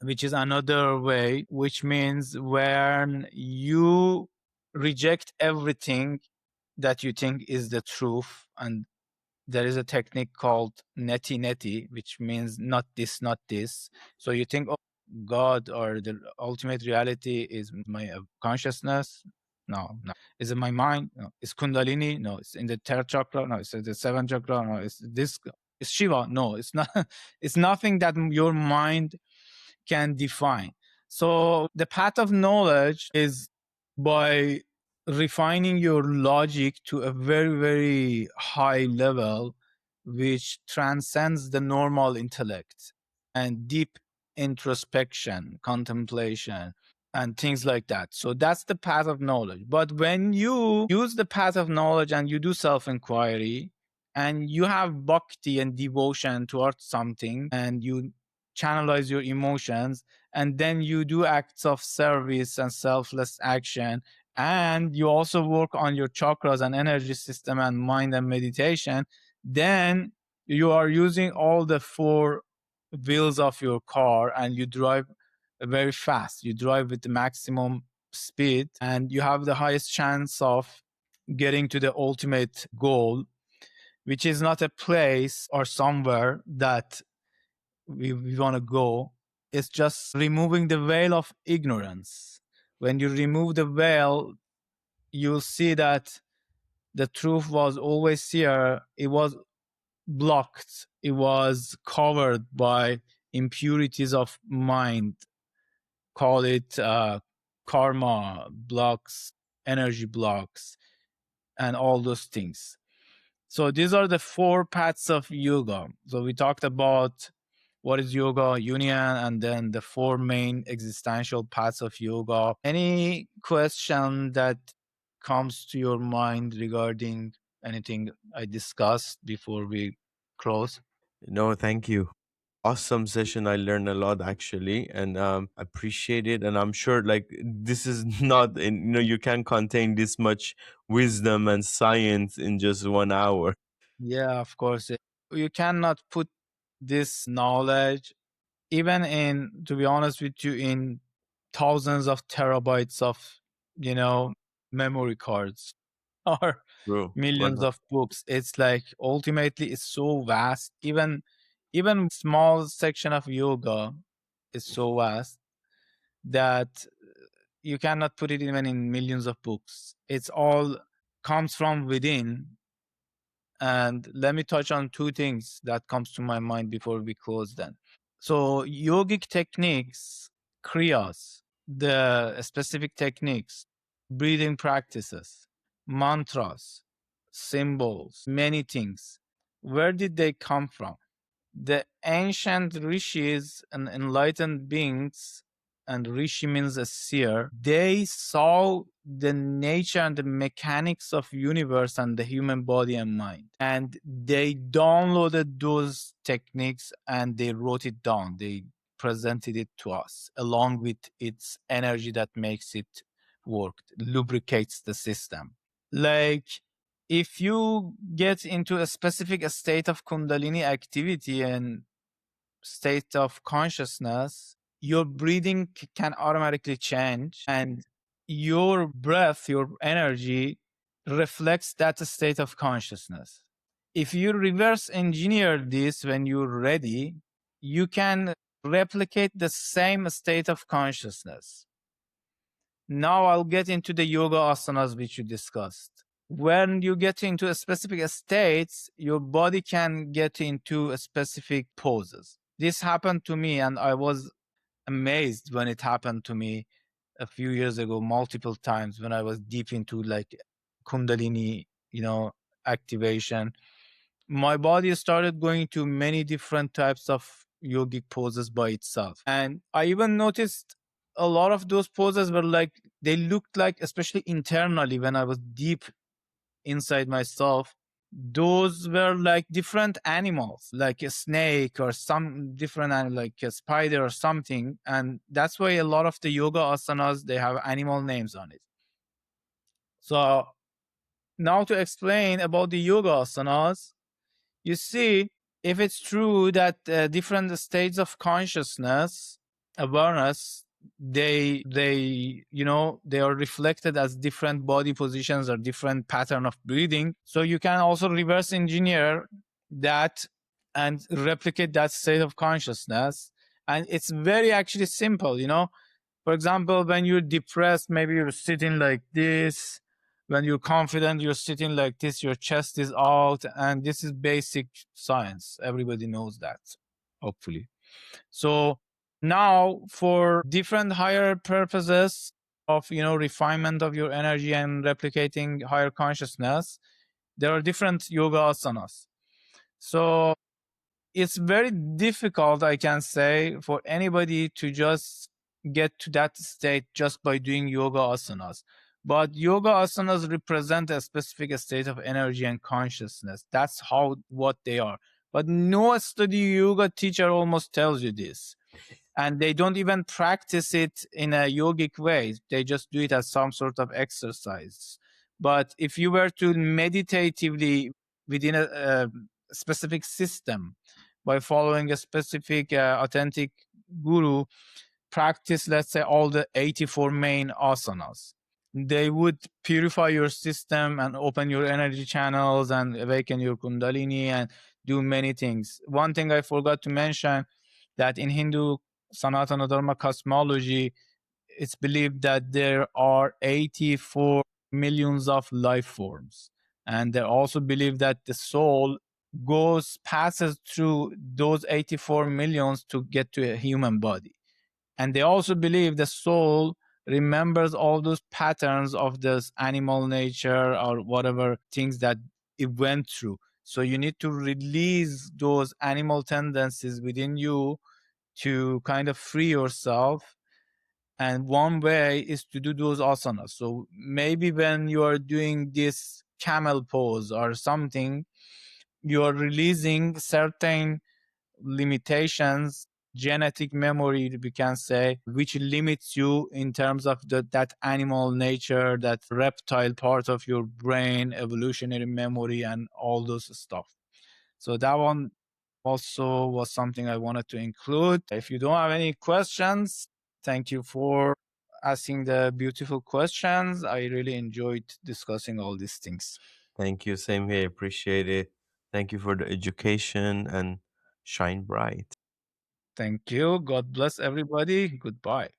S1: which is another way, which means when you reject everything that you think is the truth, and there is a technique called neti neti, which means not this, not this. So you think, oh, God or the ultimate reality is my consciousness. No, no. Is it my mind? No. Is Kundalini? No. It's in the third chakra? No. It's in the seventh chakra? No. It's this. It's Shiva? No. It's not. It's nothing that your mind can define. So the path of knowledge is by refining your logic to a very, very high level, which transcends the normal intellect, and deep introspection, contemplation, and things like that. So that's the path of knowledge. But when you use the path of knowledge and you do self inquiry, and you have bhakti and devotion towards something, and you channelize your emotions, and then you do acts of service and selfless action, and you also work on your chakras and energy system and mind and meditation, then you are using all the four wheels of your car and you drive very fast. You drive with the maximum speed and you have the highest chance of getting to the ultimate goal, which is not a place or somewhere that we want to go. It's just removing the veil of ignorance. When you remove the veil, you'll see that the truth was always here. It was blocked. It was covered by impurities of mind. Call it karma blocks, energy blocks, and all those things. So these are the four paths of yoga. So we talked about what is yoga, union, and then the four main existential paths of yoga. Any question that comes to your mind regarding anything I discussed before we close?
S2: No, thank you. Awesome session. I learned a lot actually, and appreciate it. And I'm sure, like, this is not, you can't contain this much wisdom and science in just 1 hour.
S1: Yeah, of course. You cannot put this knowledge, even in, to be honest with you, in thousands of terabytes of, memory cards or
S2: Bro,
S1: millions of books. It's like ultimately it's so vast. Even small section of yoga is so vast that you cannot put it even in millions of books. It's all comes from within. And let me touch on two things that comes to my mind before we close then. So yogic techniques, kriyas, the specific techniques, breathing practices, mantras, symbols, many things. Where did they come from? The ancient rishis and enlightened beings, and rishi means a seer, they saw the nature and the mechanics of universe and the human body and mind, and they downloaded those techniques and they wrote it down. They presented it to us along with its energy that makes it work, lubricates the system. Like, if you get into a specific state of Kundalini activity and state of consciousness, your breathing can automatically change, and your breath, your energy reflects that state of consciousness. If you reverse engineer this when you're ready, you can replicate the same state of consciousness. Now I'll get into the yoga asanas which you discussed. When you get into a specific states, your body can get into a specific poses. This happened to me and I was amazed when it happened to me a few years ago, multiple times when I was deep into like Kundalini, activation. My body started going to many different types of yogic poses by itself. And I even noticed a lot of those poses were like, they looked like, especially internally when I was deep inside myself, those were like different animals, like a snake or some different animal, like a spider or something. And that's why a lot of the yoga asanas, they have animal names on it. So now to explain about the yoga asanas, you see, if it's true that different states of consciousness, awareness, they they are reflected as different body positions or different pattern of breathing. So you can also reverse engineer that and replicate that state of consciousness. And it's very actually simple, for example, when you're depressed, maybe you're sitting like this. When you're confident, you're sitting like this, your chest is out. And this is basic science. Everybody knows that, hopefully. So now for different higher purposes of, refinement of your energy and replicating higher consciousness, there are different yoga asanas. So it's very difficult, I can say, for anybody to just get to that state just by doing yoga asanas. But yoga asanas represent a specific state of energy and consciousness. That's what they are. But no study yoga teacher almost tells you this. And they don't even practice it in a yogic way. They just do it as some sort of exercise. But if you were to meditatively within a specific system, by following a specific authentic guru, practice, let's say, all the 84 main asanas, they would purify your system and open your energy channels and awaken your Kundalini and do many things. One thing I forgot to mention, that in Hindu Sanatana Dharma cosmology, it's believed that there are 84 millions of life forms. And they also believe that the soul passes through those 84 millions to get to a human body. And they also believe the soul remembers all those patterns of this animal nature or whatever things that it went through. So you need to release those animal tendencies within you to kind of free yourself. And one way is to do those asanas. So maybe when you are doing this camel pose or something, you are releasing certain limitations, genetic memory, we can say, which limits you in terms of that animal nature, that reptile part of your brain, evolutionary memory, and all those stuff. So that one also was something I wanted to include. If you don't have any questions, thank you for asking the beautiful questions. I really enjoyed discussing all these things.
S2: Thank you. Same here. Appreciate it. Thank you for the education and shine bright.
S1: Thank you. God bless everybody. Goodbye.